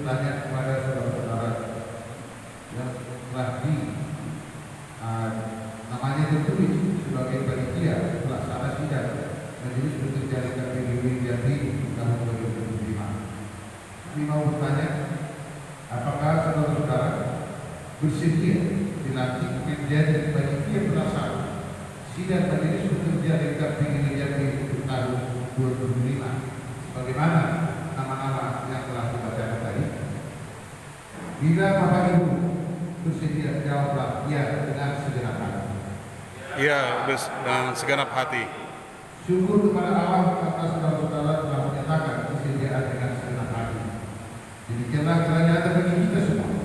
bertanya kepada saudara-saudara yang telah namanya tertulis sebagai panitia pelaksana sidang Majelis Pertukaran KPU Jambi tahun 2005. Kami mau bertanya, apakah saudara-saudara bersedia dilantik menjadi panitia pelaksana sidang Majelis Pertukaran KPU Jambi untuk tahun 2005? Bagaimana nama-nama yang telah dibacakan tadi? Bila Bapak Ibu bersedia, jawablah ya dengan segenap hati. Iya, dengan segenap hati. Syukur kepada Allah karena saudara-saudara telah menyatakan kesediaan dengan segenap hati. Demikianlah telah nyata bagi kita semua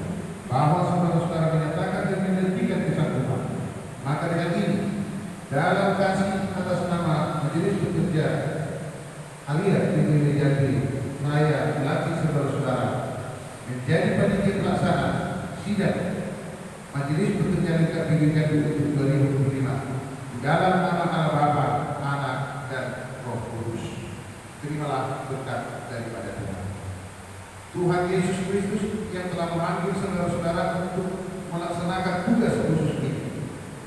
bahwa saudara-saudara menyatakan dan menyertikan kesanggupan. Maka dengan ini, dalam kasih atas nama Majelis Pekerja alias PPW Jambi, saya dilantik saudara-saudara menjadi panitia pelaksana sidang Majelis Pertukaran KPU Jambi untuk 2005 dalam nama Allah Bapa, Anak dan Roh Kudus. Terimalah berkat daripada Tuhan. Tuhan Yesus Kristus yang telah memanggil saudara-saudara untuk melaksanakan tugas khusus ini,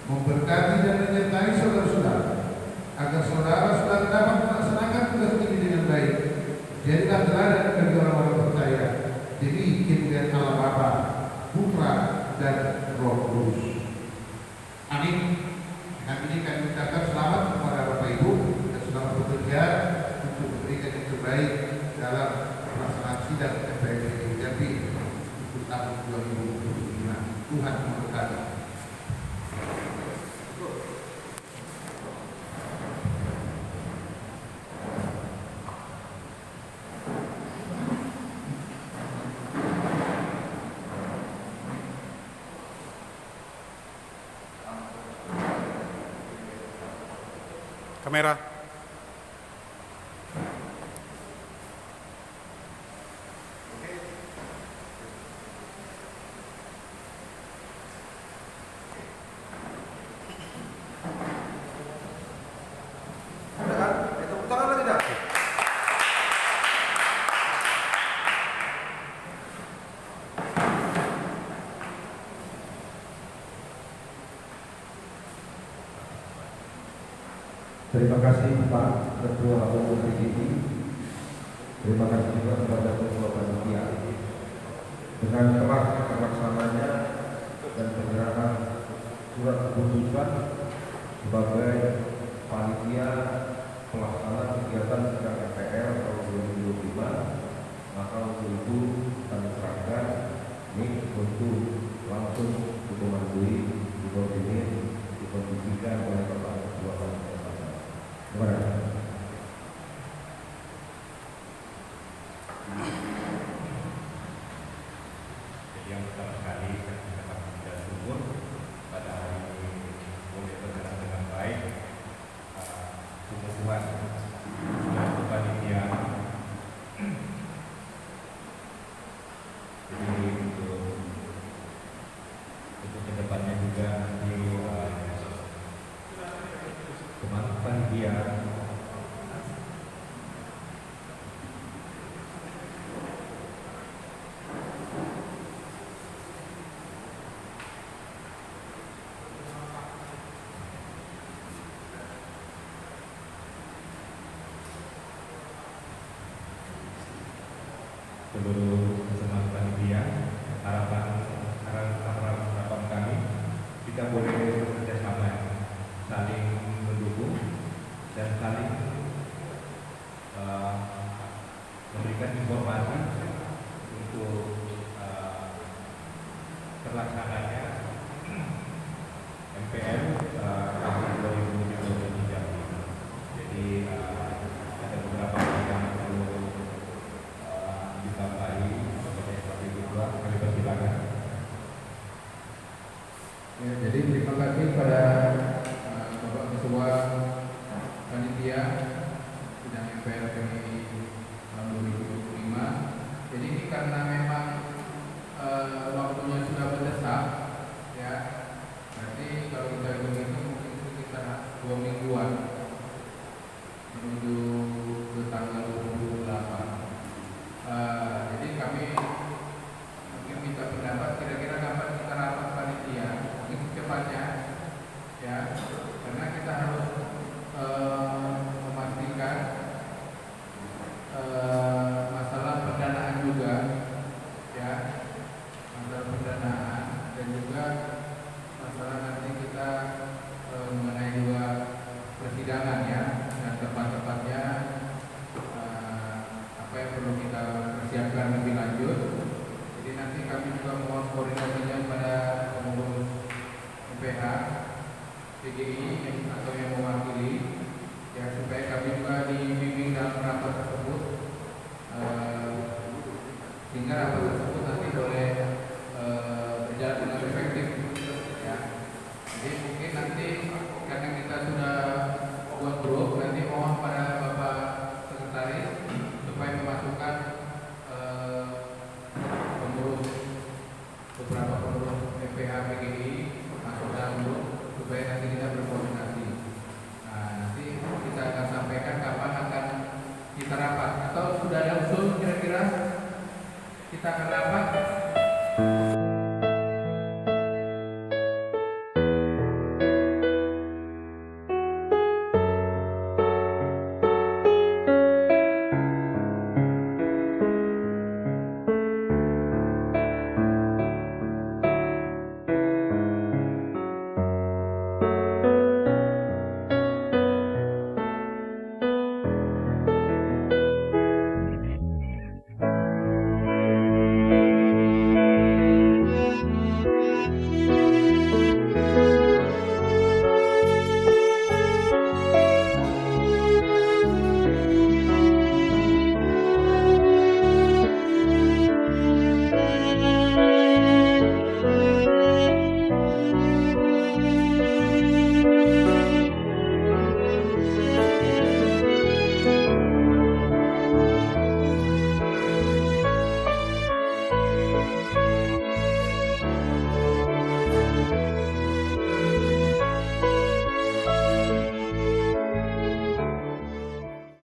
memberkati dan menyertai saudara-saudara agar saudara-saudara dapat melaksanakan tugas ini dengan baik. Jadilah teladan bagi orang-orang percaya demi kemuliaan Allah Bapa, Putra dan Roh Kudus. Amin. Dengan ini kami ucapkan selamat kepada Bapak Ibu dan selamat bekerja untuk memberikan yang terbaik dalam pelaksanaan sidang MPR Jambi untuk tahun 2025. Tuhan memberkati. Kamera. Terima kasih Pak Ketua Umum PGI. Terima kasih juga kepada Ketua Panitia. Dengan telah terlaksananya dan penyerahan surat keputusan sebagai panitia pelaksana kegiatan sidang MPR tahun 2025, maka untuk itu kami serahkan ini untuk langsung dikomandoi, dikoordinir, dikondisikan oleh Bapak Ketua Panitia. Terima kasih. Jadi yang pertama sekali kita mengucapkan syukur pada hari ini boleh berjalan dengan baik. Sungguh-sungguh dan panitia. Jadi untuk kedepannya juga di teman panitia seluruh teman panitia, harapan kami kita boleh bekerja sama, saling mendukung dan saling memberikan informasi untuk terlaksananya MPR tahun 2023. Jadi ada beberapa hal yang perlu ditambahi seperti itu. Kami persilakan. Ya, jadi terima kasih pada Bapak Ketua Panitia sidang MPR PGI tahun 2025. Jadi ini karena memang waktunya sudah mendesak, ya. Berarti kalau kita hitung itu mungkin sekitar 2 mingguan menuju